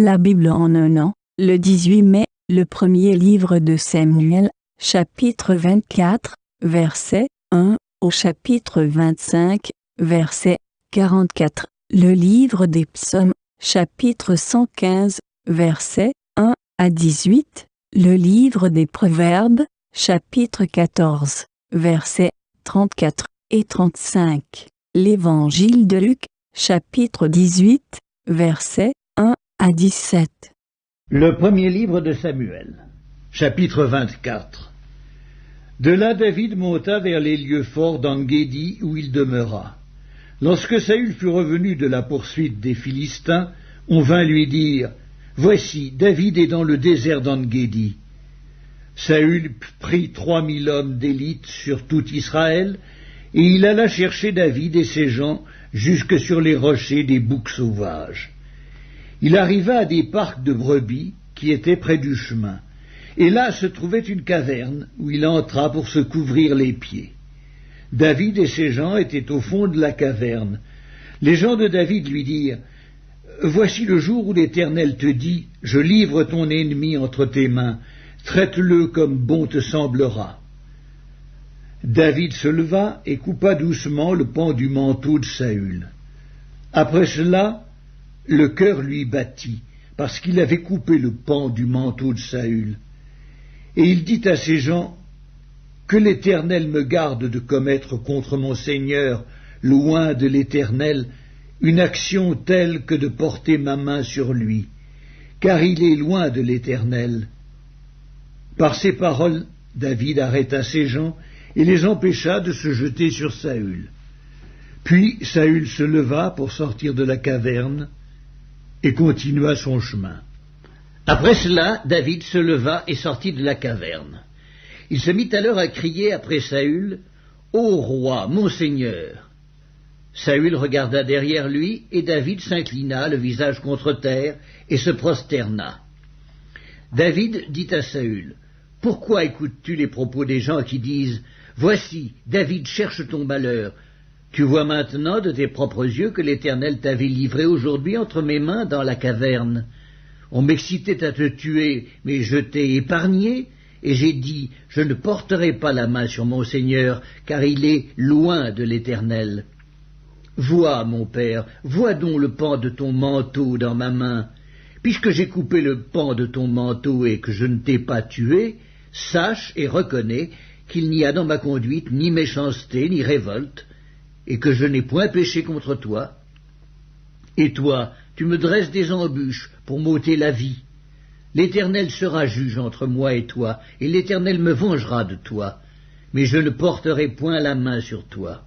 La Bible en un an, le 18 mai, le premier livre de Samuel, chapitre 24, verset 1, au chapitre 25, verset 44. Le livre des psaumes, chapitre 115, verset 1 à 18. Le livre des proverbes, chapitre 14, versets 34 et 35. L'évangile de Luc, chapitre 18, versets 1 à 17. Le premier livre de Samuel, chapitre 24. De là David monta vers les lieux forts d'En-Guédi où il demeura. Lorsque Saül fut revenu de la poursuite des Philistins, on vint lui dire « Voici, David est dans le désert d'En-Guédi. » Saül prit 3000 hommes d'élite sur tout Israël, et il alla chercher David et ses gens jusque sur les rochers des boucs sauvages. Il arriva à des parcs de brebis qui étaient près du chemin, et là se trouvait une caverne où il entra pour se couvrir les pieds. David et ses gens étaient au fond de la caverne. Les gens de David lui dirent « Voici le jour où l'Éternel te dit « Je livre ton ennemi entre tes mains, traite-le comme bon te semblera. » David se leva et coupa doucement le pan du manteau de Saül. Après cela, le cœur lui battit, parce qu'il avait coupé le pan du manteau de Saül. Et il dit à ses gens, « Que l'Éternel me garde de commettre contre mon Seigneur, loin de l'Éternel, une action telle que de porter ma main sur lui, car il est loin de l'Éternel. » Par ces paroles, David arrêta ses gens et les empêcha de se jeter sur Saül. Puis Saül se leva pour sortir de la caverne et continua son chemin. Après cela, David se leva et sortit de la caverne. Il se mit alors à crier après Saül, « Ô roi, mon Seigneur !» Saül regarda derrière lui, et David s'inclina, le visage contre terre, et se prosterna. David dit à Saül, « Pourquoi écoutes-tu les propos des gens qui disent « Voici, David cherche ton malheur. Tu vois maintenant de tes propres yeux que l'Éternel t'avait livré aujourd'hui entre mes mains dans la caverne. On m'excitait à te tuer, mais je t'ai épargné, et j'ai dit, je ne porterai pas la main sur mon Seigneur, car il est loin de l'Éternel. Vois, mon père, vois donc le pan de ton manteau dans ma main. Puisque j'ai coupé le pan de ton manteau et que je ne t'ai pas tué, sache et reconnais qu'il n'y a dans ma conduite ni méchanceté ni révolte, et que je n'ai point péché contre toi. Et toi, tu me dresses des embûches pour m'ôter la vie. L'Éternel sera juge entre moi et toi, et l'Éternel me vengera de toi, mais je ne porterai point la main sur toi.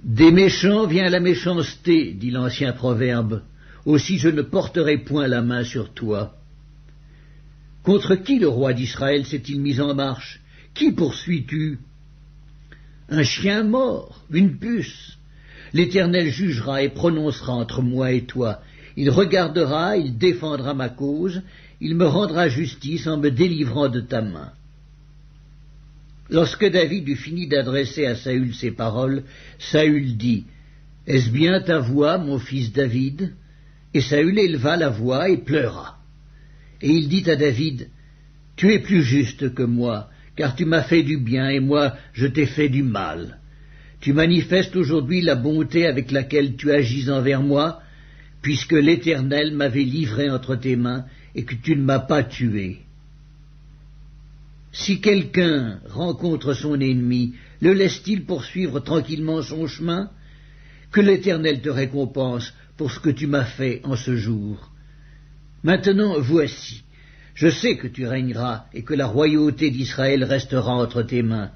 Des méchants vient la méchanceté, dit l'ancien proverbe, aussi je ne porterai point la main sur toi. Contre qui le roi d'Israël s'est-il mis en marche? Qui poursuis-tu? Un chien mort, une puce. L'Éternel jugera et prononcera entre moi et toi. Il regardera, il défendra ma cause, il me rendra justice en me délivrant de ta main. Lorsque David eut fini d'adresser à Saül ces paroles, Saül dit, « Est-ce bien ta voix, mon fils David ?» Et Saül éleva la voix et pleura. Et il dit à David, « Tu es plus juste que moi, car tu m'as fait du bien, et moi je t'ai fait du mal. Tu manifestes aujourd'hui la bonté avec laquelle tu agis envers moi, puisque l'Éternel m'avait livré entre tes mains, et que tu ne m'as pas tué. Si quelqu'un rencontre son ennemi, le laisse-t-il poursuivre tranquillement son chemin? Que l'Éternel te récompense pour ce que tu m'as fait en ce jour. Maintenant, voici, je sais que tu régneras et que la royauté d'Israël restera entre tes mains.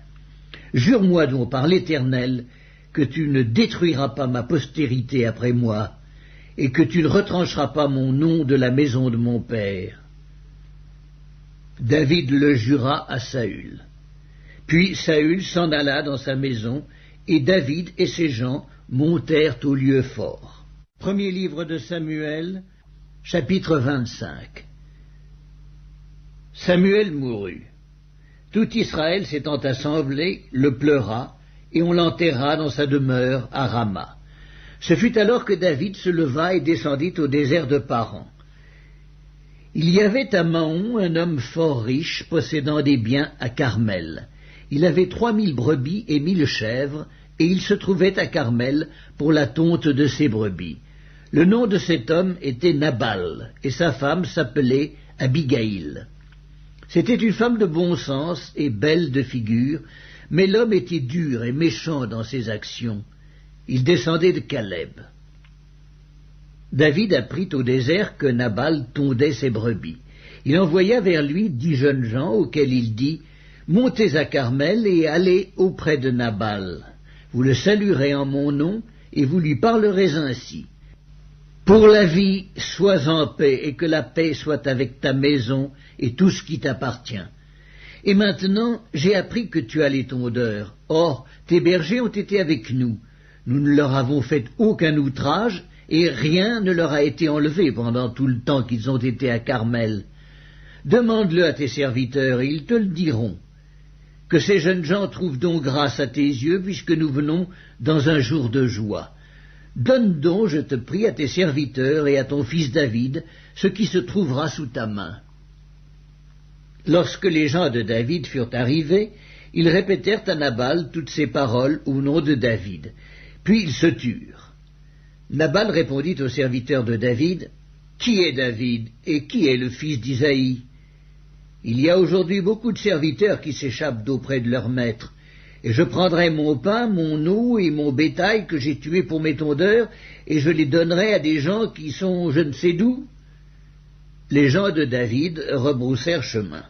Jure-moi donc par l'Éternel que tu ne détruiras pas ma postérité après moi, et que tu ne retrancheras pas mon nom de la maison de mon père. » David le jura à Saül. Puis Saül s'en alla dans sa maison, et David et ses gens montèrent au lieu fort. Premier livre de Samuel, chapitre 25. Samuel mourut. Tout Israël s'étant assemblé, le pleura, et on l'enterra dans sa demeure à Rama. Ce fut alors que David se leva et descendit au désert de Paran. Il y avait à Mahon un homme fort riche, possédant des biens à Carmel. Il avait 3000 brebis et 1000 chèvres, et il se trouvait à Carmel pour la tonte de ses brebis. Le nom de cet homme était Nabal, et sa femme s'appelait Abigaïl. C'était une femme de bon sens et belle de figure, mais l'homme était dur et méchant dans ses actions. Il descendait de Caleb. David apprit au désert que Nabal tondait ses brebis. Il envoya vers lui 10 jeunes gens auxquels il dit « Montez à Carmel et allez auprès de Nabal. Vous le saluerez en mon nom et vous lui parlerez ainsi. Pour la vie, sois en paix et que la paix soit avec ta maison et tout ce qui t'appartient. Et maintenant, j'ai appris que tu as les tondeurs. Or, tes bergers ont été avec nous. Nous ne leur avons fait aucun outrage et rien ne leur a été enlevé pendant tout le temps qu'ils ont été à Carmel. Demande-le à tes serviteurs et ils te le diront. Que ces jeunes gens trouvent donc grâce à tes yeux, puisque nous venons dans un jour de joie. Donne donc, je te prie, à tes serviteurs et à ton fils David ce qui se trouvera sous ta main. » Lorsque les gens de David furent arrivés, ils répétèrent à Nabal toutes ces paroles au nom de David. Puis ils se turent. Nabal répondit aux serviteurs de David, « Qui est David et qui est le fils d'Isaïe ? Il y a aujourd'hui beaucoup de serviteurs qui s'échappent d'auprès de leur maître, et je prendrai mon pain, mon eau et mon bétail que j'ai tué pour mes tondeurs, et je les donnerai à des gens qui sont je ne sais d'où. » Les gens de David rebroussèrent chemin.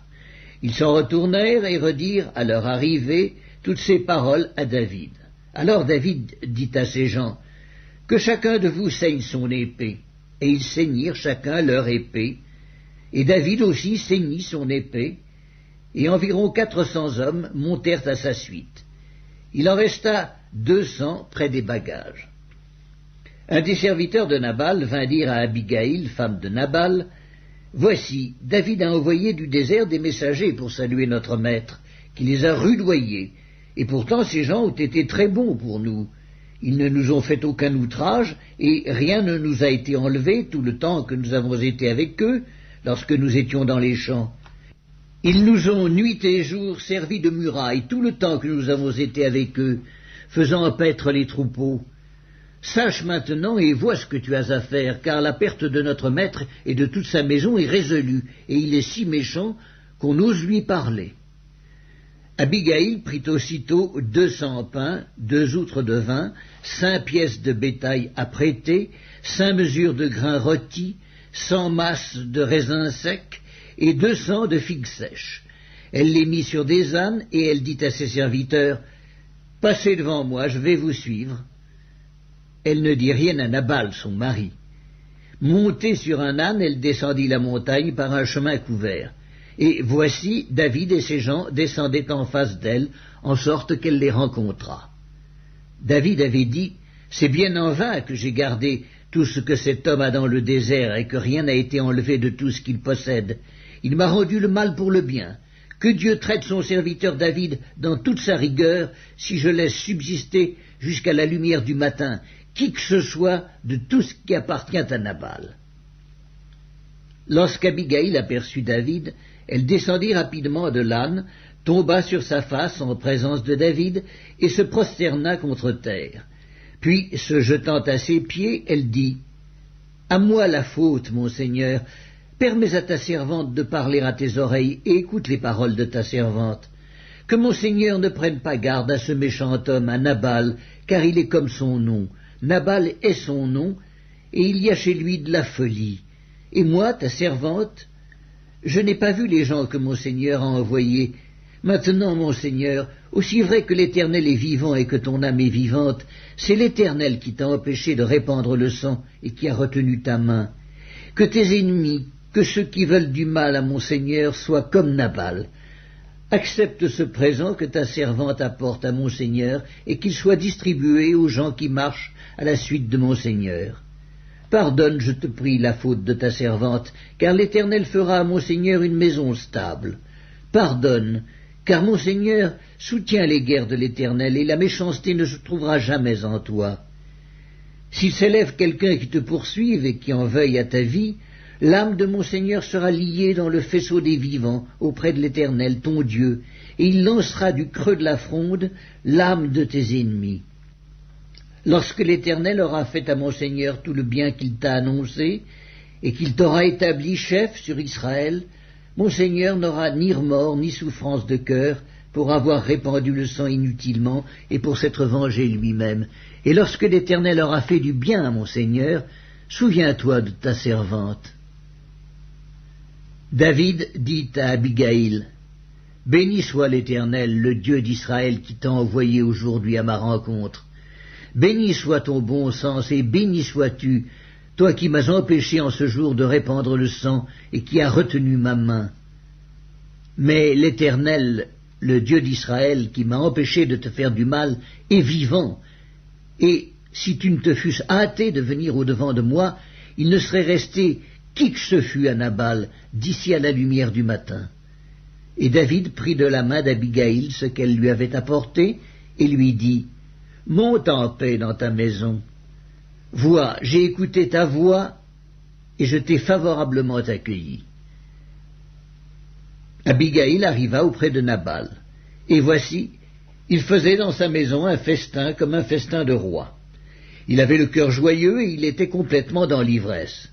Ils s'en retournèrent et redirent à leur arrivée toutes ces paroles à David. Alors David dit à ses gens, « Que chacun de vous saigne son épée. » Et ils saignirent chacun leur épée. Et David aussi saignit son épée, et environ 400 hommes montèrent à sa suite. Il en resta 200 près des bagages. Un des serviteurs de Nabal vint dire à Abigaïl, femme de Nabal, « Voici, David a envoyé du désert des messagers pour saluer notre maître, qui les a rudoyés, et pourtant ces gens ont été très bons pour nous. Ils ne nous ont fait aucun outrage, et rien ne nous a été enlevé tout le temps que nous avons été avec eux, lorsque nous étions dans les champs. Ils nous ont nuit et jour servi de muraille tout le temps que nous avons été avec eux, faisant paître les troupeaux. Sache maintenant et vois ce que tu as à faire, car la perte de notre maître et de toute sa maison est résolue, et il est si méchant qu'on ose lui parler. » Abigaïl prit aussitôt 200 pains, 2 outres de vin, 5 pièces de bétail à prêter, 5 mesures de grains rôtis, 100 masses de raisins secs et 200 de figues sèches. Elle les mit sur des ânes et elle dit à ses serviteurs, « Passez devant moi, je vais vous suivre. » Elle ne dit rien à Nabal, son mari. Montée sur un âne, elle descendit la montagne par un chemin couvert. Et voici, David et ses gens descendaient en face d'elle, en sorte qu'elle les rencontra. David avait dit, « C'est bien en vain que j'ai gardé tout ce que cet homme a dans le désert et que rien n'a été enlevé de tout ce qu'il possède. Il m'a rendu le mal pour le bien. Que Dieu traite son serviteur David dans toute sa rigueur si je laisse subsister jusqu'à la lumière du matin qui que ce soit de tout ce qui appartient à Nabal. » Lorsqu'Abigaïl aperçut David, elle descendit rapidement de l'âne, tomba sur sa face en présence de David et se prosterna contre terre. Puis, se jetant à ses pieds, elle dit, « À moi la faute, mon Seigneur, permets à ta servante de parler à tes oreilles et écoute les paroles de ta servante. Que mon Seigneur ne prenne pas garde à ce méchant homme, à Nabal, car il est comme son nom. Nabal est son nom, et il y a chez lui de la folie. Et moi, ta servante, je n'ai pas vu les gens que mon Seigneur a envoyés. Maintenant, mon Seigneur, aussi vrai que l'Éternel est vivant et que ton âme est vivante, c'est l'Éternel qui t'a empêché de répandre le sang et qui a retenu ta main. Que tes ennemis, que ceux qui veulent du mal à mon Seigneur soient comme Nabal. Accepte ce présent que ta servante apporte à mon Seigneur et qu'il soit distribué aux gens qui marchent à la suite de mon Seigneur. Pardonne, je te prie, la faute de ta servante, car l'Éternel fera à mon Seigneur une maison stable. Pardonne, car mon Seigneur soutient les guerres de l'Éternel, et la méchanceté ne se trouvera jamais en toi. S'il s'élève quelqu'un qui te poursuive et qui en veuille à ta vie, L'âme de mon Seigneur sera liée dans le faisceau des vivants auprès de l'Éternel, ton Dieu, et il lancera du creux de la fronde l'âme de tes ennemis. Lorsque l'Éternel aura fait à mon Seigneur tout le bien qu'il t'a annoncé, et qu'il t'aura établi chef sur Israël, mon Seigneur n'aura ni remords ni souffrance de cœur pour avoir répandu le sang inutilement et pour s'être vengé lui-même. Et lorsque l'Éternel aura fait du bien à mon Seigneur, souviens-toi de ta servante. David dit à Abigaïl, « Béni soit l'Éternel, le Dieu d'Israël qui t'a envoyé aujourd'hui à ma rencontre. Béni soit ton bon sens et béni sois-tu, toi qui m'as empêché en ce jour de répandre le sang et qui as retenu ma main. Mais l'Éternel, le Dieu d'Israël, qui m'a empêché de te faire du mal, est vivant, et si tu ne te fusses hâté de venir au-devant de moi, il ne serait resté qui que ce fût à Nabal d'ici à la lumière du matin. » Et David prit de la main d'Abigaïl ce qu'elle lui avait apporté, et lui dit, « Monte en paix dans ta maison. Vois, j'ai écouté ta voix, et je t'ai favorablement accueilli. » Abigaïl arriva auprès de Nabal, et voici, il faisait dans sa maison un festin comme un festin de roi. Il avait le cœur joyeux et il était complètement dans l'ivresse.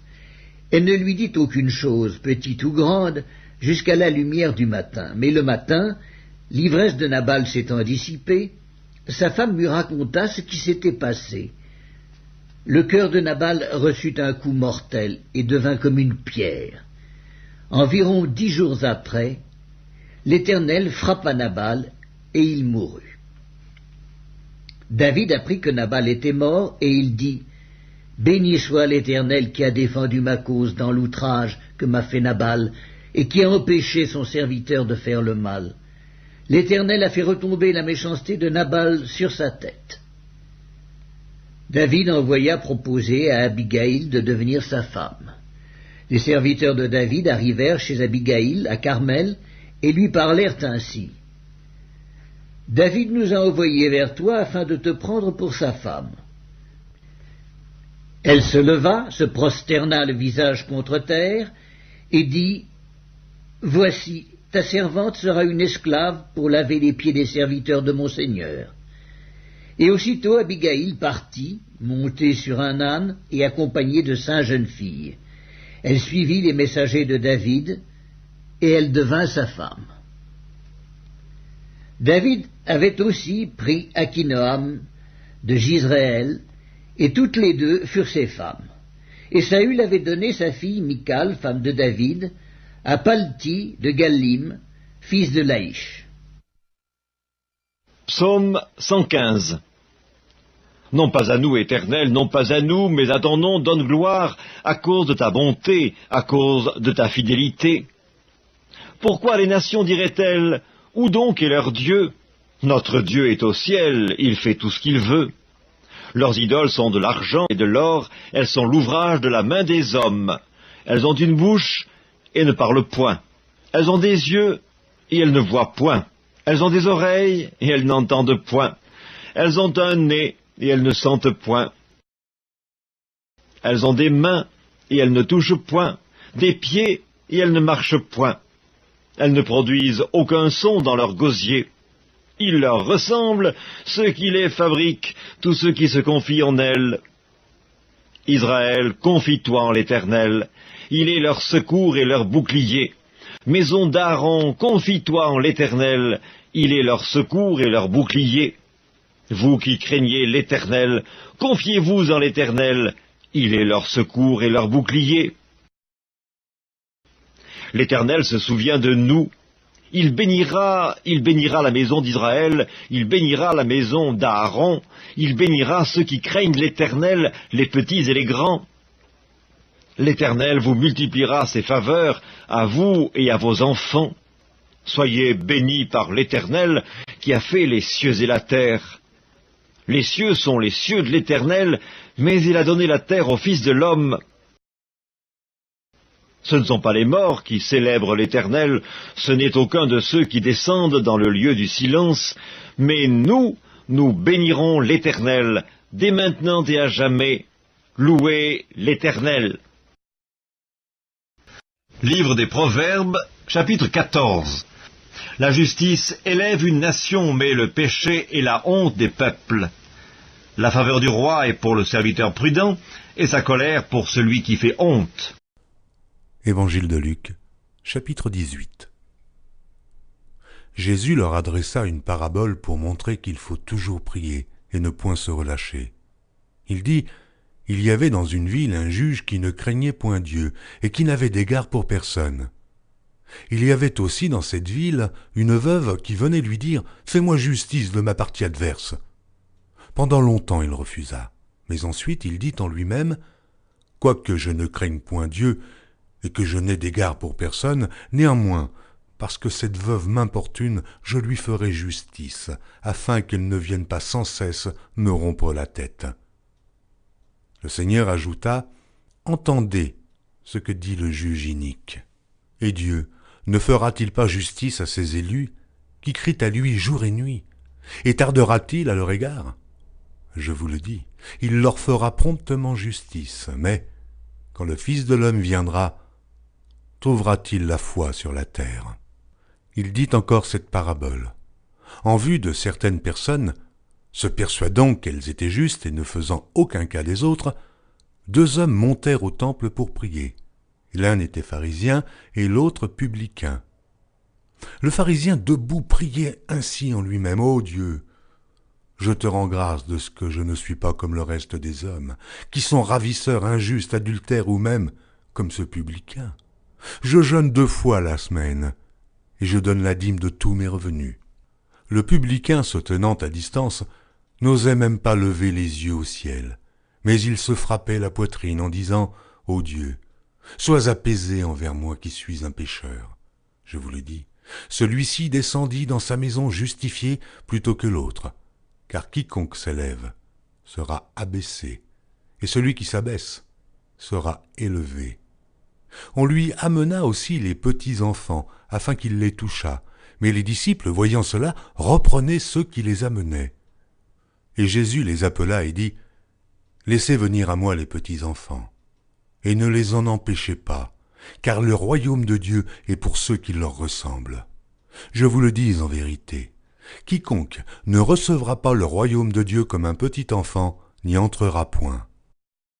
Elle ne lui dit aucune chose, petite ou grande, jusqu'à la lumière du matin. Mais le matin, l'ivresse de Nabal s'étant dissipée, sa femme lui raconta ce qui s'était passé. Le cœur de Nabal reçut un coup mortel et devint comme une pierre. Environ 10 jours après, l'Éternel frappa Nabal et il mourut. David apprit que Nabal était mort et il dit, « Béni soit l'Éternel qui a défendu ma cause dans l'outrage que m'a fait Nabal et qui a empêché son serviteur de faire le mal. L'Éternel a fait retomber la méchanceté de Nabal sur sa tête. » David envoya proposer à Abigaïl de devenir sa femme. Les serviteurs de David arrivèrent chez Abigaïl à Carmel et lui parlèrent ainsi. « David nous a envoyés vers toi afin de te prendre pour sa femme. » Elle se leva, se prosterna le visage contre terre, et dit, « Voici, ta servante sera une esclave pour laver les pieds des serviteurs de mon Seigneur. » Et aussitôt Abigaïl partit, montée sur un âne et accompagnée de 5 jeunes filles. Elle suivit les messagers de David, et elle devint sa femme. David avait aussi pris Akinoam de Jizréel, et toutes les deux furent ses femmes. Et Saül avait donné sa fille Michal, femme de David, à Palti de Gallim, fils de Laïch. Psaume 115. Non pas à nous, Éternel, non pas à nous, mais à ton nom donne gloire, à cause de ta bonté, à cause de ta fidélité. Pourquoi les nations diraient-elles, où donc est leur Dieu? Notre Dieu est au ciel, il fait tout ce qu'il veut. Leurs idoles sont de l'argent et de l'or, elles sont l'ouvrage de la main des hommes. Elles ont une bouche et ne parlent point. Elles ont des yeux et elles ne voient point. Elles ont des oreilles et elles n'entendent point. Elles ont un nez et elles ne sentent point. Elles ont des mains et elles ne touchent point, des pieds et elles ne marchent point. Elles ne produisent aucun son dans leur gosier. Ils leur ressemblent, ceux qui les fabriquent, tous ceux qui se confient en elles. Israël, confie-toi en l'Éternel, il est leur secours et leur bouclier. Maison d'Aaron, confie-toi en l'Éternel, il est leur secours et leur bouclier. Vous qui craignez l'Éternel, confiez-vous en l'Éternel, il est leur secours et leur bouclier. L'Éternel se souvient de nous. Il bénira la maison d'Israël, il bénira la maison d'Aaron, il bénira ceux qui craignent l'Éternel, les petits et les grands. L'Éternel vous multipliera ses faveurs à vous et à vos enfants. Soyez bénis par l'Éternel qui a fait les cieux et la terre. Les cieux sont les cieux de l'Éternel, mais il a donné la terre au Fils de l'homme. Ce ne sont pas les morts qui célèbrent l'Éternel, ce n'est aucun de ceux qui descendent dans le lieu du silence, mais nous bénirons l'Éternel, dès maintenant et à jamais. Louez l'Éternel. Livre des Proverbes, chapitre 14. La justice élève une nation, mais le péché est la honte des peuples. La faveur du roi est pour le serviteur prudent, et sa colère pour celui qui fait honte. Évangile de Luc, chapitre 18. Jésus leur adressa une parabole pour montrer qu'il faut toujours prier et ne point se relâcher. Il dit: il y avait dans une ville un juge qui ne craignait point Dieu et qui n'avait d'égard pour personne. Il y avait aussi dans cette ville une veuve qui venait lui dire: fais-moi justice de ma partie adverse. Pendant longtemps il refusa, mais ensuite il dit en lui-même: quoique je ne craigne point Dieu et que je n'ai d'égard pour personne, néanmoins, parce que cette veuve m'importune, je lui ferai justice, afin qu'elle ne vienne pas sans cesse me rompre la tête. Le Seigneur ajouta: entendez ce que dit le juge inique. Et Dieu ne fera-t-il pas justice à ses élus, qui crient à lui jour et nuit, et tardera-t-il à leur égard? Je vous le dis, il leur fera promptement justice, mais quand le Fils de l'homme viendra, trouvera-t-il la foi sur la terre? Il dit encore cette parabole. En vue de certaines personnes, se persuadant qu'elles étaient justes et ne faisant aucun cas des autres, 2 hommes montèrent au temple pour prier. L'un était pharisien et l'autre publicain. Le pharisien debout priait ainsi en lui-même: ô Dieu, je te rends grâce de ce que je ne suis pas comme le reste des hommes, qui sont ravisseurs, injustes, adultères ou même comme ce publicain. Je jeûne 2 fois la semaine, et je donne la dîme de tous mes revenus. Le publicain, se tenant à distance, n'osait même pas lever les yeux au ciel, mais il se frappait la poitrine en disant: ô Dieu, sois apaisé envers moi qui suis un pécheur. Je vous le dis, celui-ci descendit dans sa maison justifié plutôt que l'autre, car quiconque s'élève sera abaissé, et celui qui s'abaisse sera élevé. On lui amena aussi les petits-enfants, afin qu'il les touchât, mais les disciples, voyant cela, reprenaient ceux qui les amenaient. Et Jésus les appela et dit: laissez venir à moi les petits-enfants, et ne les en empêchez pas, car le royaume de Dieu est pour ceux qui leur ressemblent. Je vous le dis en vérité, quiconque ne recevra pas le royaume de Dieu comme un petit enfant n'y entrera point.